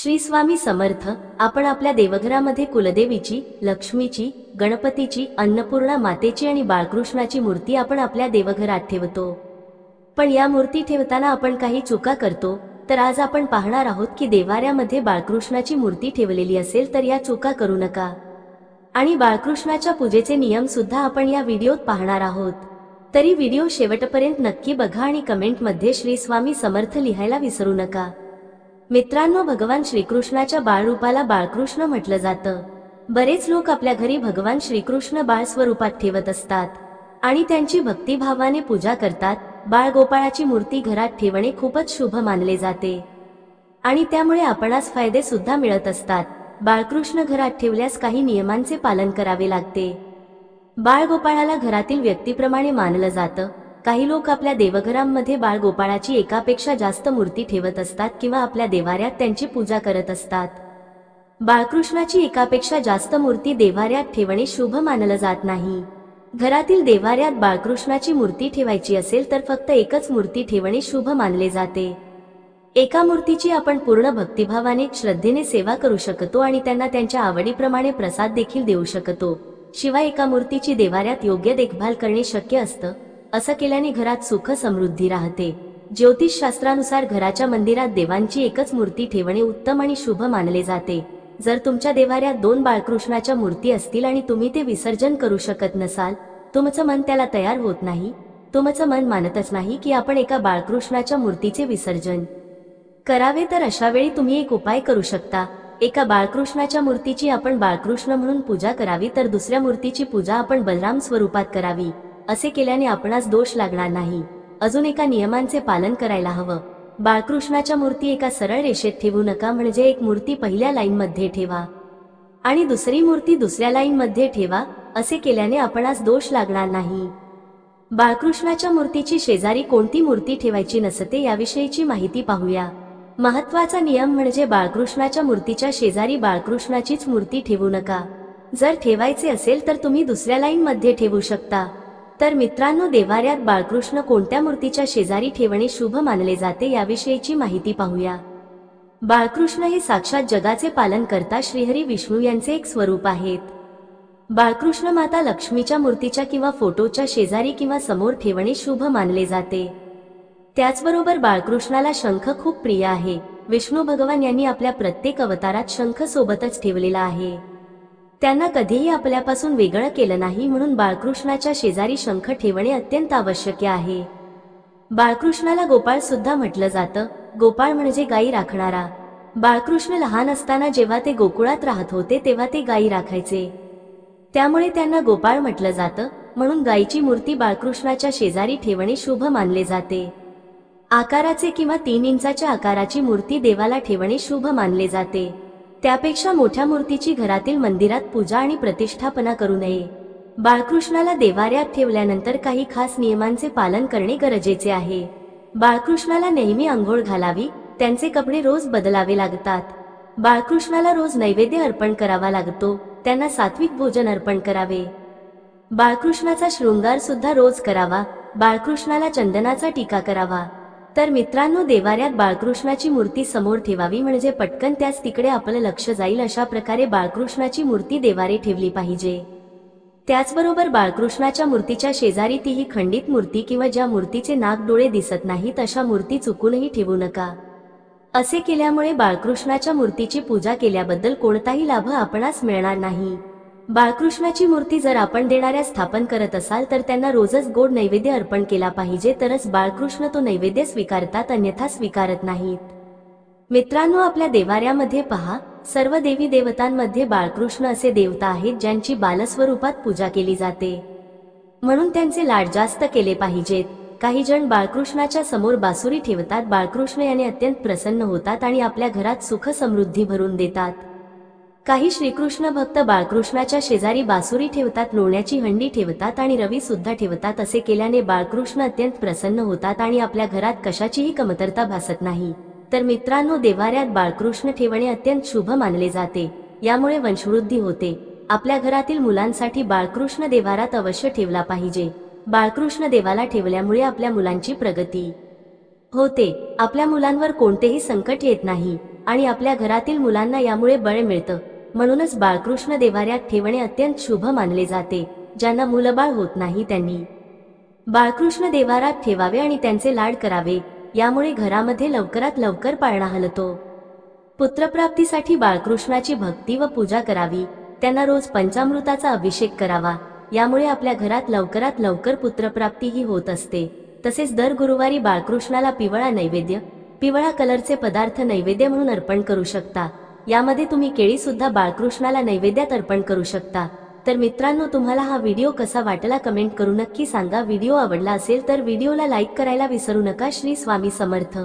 श्री स्वामी समर्थ। आपण आपल्या देवघरामध्ये कुलदेवीची, लक्ष्मीची, गणपतीची, अन्नपूर्णा मातेची आणि बाळकृष्णाची मूर्ती आपण आपल्या देवघरात ठेवतो। पण या मूर्ती ठेवताना आपण काही चुका करतो। तर आज आपण पाहणार आहोत की देवाऱ्यामध्ये बाळकृष्णाची मूर्ती ठेवलेली असेल तर या चुका करू नका। आणि बाळकृष्णाच्या पूजेचे नियम सुद्धा आपण या व्हिडिओत पाहणार आहोत। तरी व्हिडिओ शेवटपर्यंत नक्की बघा आणि कमेंटमध्ये श्री स्वामी समर्थ लिहायला विसरू नका। मित्रांनो, भगवान श्रीकृष्णाच्या बाळरूपाला बाळकृष्ण म्हटलं जातं। बरेच लोक आपल्या घरी भगवान श्रीकृष्ण बाळ स्वरूपात ठेवत असतात आणि त्यांची भक्तिभावाने पूजा करतात। बाळगोपाळाची मूर्ती घरात ठेवणे खूपच शुभ मानले जाते आणि त्यामुळे आपणास फायदे सुद्धा मिळत असतात। बाळकृष्ण घरात ठेवल्यास काही नियमांचे पालन करावे लागते। बाळगोपाळाला घरातील व्यक्तीप्रमाणे मानलं जातं। काही लोक आपल्या देवघरांमध्ये बाळगोपाळाची एकापेक्षा जास्त मूर्ती ठेवत असतात किंवा आपल्या देवाऱ्यात त्यांची पूजा करत असतात। बाळकृष्णाची एकापेक्षा जास्त मूर्ती देवाऱ्यात ठेवणे शुभ मानलं जात नाही। घरातील देवाऱ्यात बाळकृष्णाची मूर्ती ठेवायची असेल तर फक्त एकच मूर्ती ठेवणे शुभ मानले जाते। एका मूर्तीची आपण पूर्ण भक्तिभावाने, श्रद्धेने सेवा करू शकतो आणि त्यांना त्यांच्या आवडीप्रमाणे प्रसाद देखील देऊ शकतो। शिवाय एका मूर्तीची देवाऱ्यात योग्य देखभाल करणे शक्य असतं। असं केल्याने घरात सुख समृद्धी राहते। ज्योतिषशास्त्रानुसार घराच्या मंदिरात देवांची एकच मूर्ती ठेवणे उत्तम आणि शुभ मानले जाते। जर तुमच्या देवाऱ्यात 2 बाळकृष्णाच्या मूर्ती असतील आणि तुम्ही ते विसर्जन करू शकत नसाल, तुमचं मन त्याला तयार होत नाही, तुमचं मन मानतच नाही की आपण एका बाळकृष्णाच्या मूर्तीचे विसर्जन करावे, तर अशा वेळी तुम्ही एक उपाय करू शकता। एका बाळकृष्णाच्या मूर्तीची आपण बाळकृष्ण म्हणून पूजा करावी, तर दुसऱ्या मूर्तीची पूजा आपण बलराम स्वरूपात करावी। असे केल्याने आपणास दोष लागणार नाही। अजून एका नियमांचे पालन करायला हवं। बाळकृष्णाच्या मूर्ती एका सरळ रेषेत ठेवू नका, म्हणजे एक मूर्ती पहिल्या लाईनमध्ये ठेवा आणि दुसरी मूर्ती दुसऱ्या लाईनमध्ये ठेवा। असे केल्याने आपणास दोष लागणार नाही। बाळकृष्णाच्या मूर्तीची शेजारी कोणती मूर्ती ठेवायची नसते याविषयीची माहिती पाहूया। महत्त्वाचा नियम म्हणजे बाळकृष्णाच्या मूर्तीच्या शेजारी बाळकृष्णाचीच मूर्ती ठेवू नका। जर ठेवायचे असेल तर तुम्ही दुसऱ्या लाईनमध्ये ठेवू शकता। तर मित्रांनो, देवाऱ्यात बाळकृष्ण कोणत्या मूर्तीच्या शेजारी ठेवणे शुभ मानले जाते याविषयीची माहिती पाहूया। बाळकृष्ण हे साक्षात जगाचे पालन करता श्रीहरी विष्णू यांचे एक स्वरूप आहेत। बाळकृष्ण माता लक्ष्मीच्या मूर्तीच्या किंवा फोटोच्या शेजारी किंवा समोर ठेवणे शुभ मानले जाते। त्याचबरोबर बाळकृष्णाला शंख खूप प्रिय आहे। विष्णू भगवान यांनी आपल्या प्रत्येक अवतारात शंख सोबतच ठेवलेला आहे। त्यांना कधीही आपल्यापासून वेगळं केलं नाही, म्हणून बाळकृष्णाच्या शेजारी शंख ठेवणे अत्यंत आवश्यक आहे। बाळकृष्णाला गोपाळ सुद्धा म्हटलं जातं। गोपाळ म्हणजे गायी राखणारा। बाळकृष्ण लहान असताना जेव्हा ते गोकुळात राहत होते तेव्हा ते गायी राखायचे, त्यामुळे त्यांना गोपाळ म्हटलं जातं। म्हणून गायीची मूर्ती बाळकृष्णाच्या शेजारी ठेवणे शुभ मानले जाते। आकाराचे किंवा 3 इंचाच्या आकाराची मूर्ती देवाला ठेवणे शुभ मानले जाते। त्यापेक्षा मोठ्या मूर्तीची घरातील मंदिरात पूजा आणि प्रतिष्ठापना करू नये। बाळकृष्णाला देवाऱ्यात ठेवल्यानंतर काही खास नियमांचे पालन करणे गरजेचे आहे। बाळकृष्णाला नेहमी अंघोळ घालावी, त्यांचे कपडे रोज बदलावे लागतात। बाळकृष्णाला रोज नैवेद्य अर्पण करावा लागतो, त्यांना सात्विक भोजन अर्पण करावे। बाळकृष्णाचा शृंगार सुद्धा रोज करावा। बाळकृष्णाला चंदनाचा टीका करावा। तर मित्रांनो, देवाऱ्यात बाळकृष्णाची मूर्ती समोर ठेवावी, म्हणजे पटकन त्याच तिकडे आपलं लक्ष जाईल। अशा प्रकारे बाळकृष्णाची मूर्ती देवारे ठेवली पाहिजे। त्याचबरोबर बाळकृष्णाच्या मूर्तीच्या शेजारी तीही खंडित मूर्ती किंवा ज्या मूर्तीचे नाक डोळे दिसत नाहीत अशा मूर्ती चुकूनही ठेवू नका। असे केल्यामुळे बाळकृष्णाच्या मूर्तीची पूजा केल्याबद्दल कोणताही लाभ आपणास मिळणार नाही। बाळकृष्णाची मूर्ती जर आपण देणाऱ्या स्थापन करत असाल तर त्यांना रोजच गोड नैवेद्य अर्पण केला पाहिजे, तरच बाळकृष्ण तो नैवेद्य स्वीकारतात, अन्यथा स्वीकारत नाहीत। मित्रांनो, आपल्या देवाऱ्यामध्ये पहा, सर्व देवी देवतांमध्ये बाळकृष्ण असे देवता आहेत ज्यांची बालस्वरूपात पूजा केली जाते, म्हणून त्यांचे लाड जास्त केले पाहिजेत। काही जण बाळकृष्णाच्या समोर बासुरी ठेवतात। बाळकृष्ण याने अत्यंत प्रसन्न होतात आणि आपल्या घरात सुख समृद्धी भरून देतात। काही श्रीकृष्ण भक्त बाळकृष्णाच्या शेजारी बासुरी ठेवतात, लोण्याची हंडी ठेवतात आणि रवी सुद्धा ठेवतात। असे केल्याने बाळकृष्ण अत्यंत प्रसन्न होतात आणि आपल्या घरात कशाचीही कमतरता भासत नाही। तर मित्रांनो, देवाऱ्यात बाळकृष्ण ठेवणे अत्यंत शुभ मानले जाते। यामुळे वंशवृद्धी होते। आपल्या घरातील मुलांसाठी बाळकृष्ण देवाऱ्यात अवश्य ठेवला पाहिजे। बाळकृष्ण देवाला ठेवल्यामुळे आपल्या मुलांची प्रगती होते। आपल्या मुलांवर कोणतेही संकट येत नाही। आणि आपल्या घरातील मुलांना यामुळे बळ मिळतं. म्हणूनच बाळकृष्ण देव्हाऱ्यात ठेवणे अत्यंत शुभ मानले जाते. ज्यांना मुलबाळ होत नाही त्यांनी बाळकृष्ण देव्हाऱ्यात ठेवावे आणि त्यांचे लाड करावे. यामुळे घरामध्ये लवकरात लवकर पाळणा हलतो. पुत्रप्राप्तीसाठी बाळकृष्णाची भक्ती व पूजा करावी. त्यांना रोज पंचामृताचा अभिषेक करावा. यामुळे आपल्या घरात लवकरात लवकर पुत्रप्राप्तीही होत असते. तसेच दर गुरुवारी बाळकृष्णाला पिवळा कलरचे पदार्थ नैवेद्य म्हणून अर्पण करू शकता. यामध्ये तुम्ही केळी सुद्धा बाळकृष्णाला नैवेद्यात अर्पण करू शकता. तर मित्रांनो, तुम्हाला हा व्हिडिओ कसा वाटला कमेंट करून नक्की सांगा. व्हिडिओ आवडला असेल तर व्हिडिओला लाईक करायला विसरू नका. श्री स्वामी समर्थ.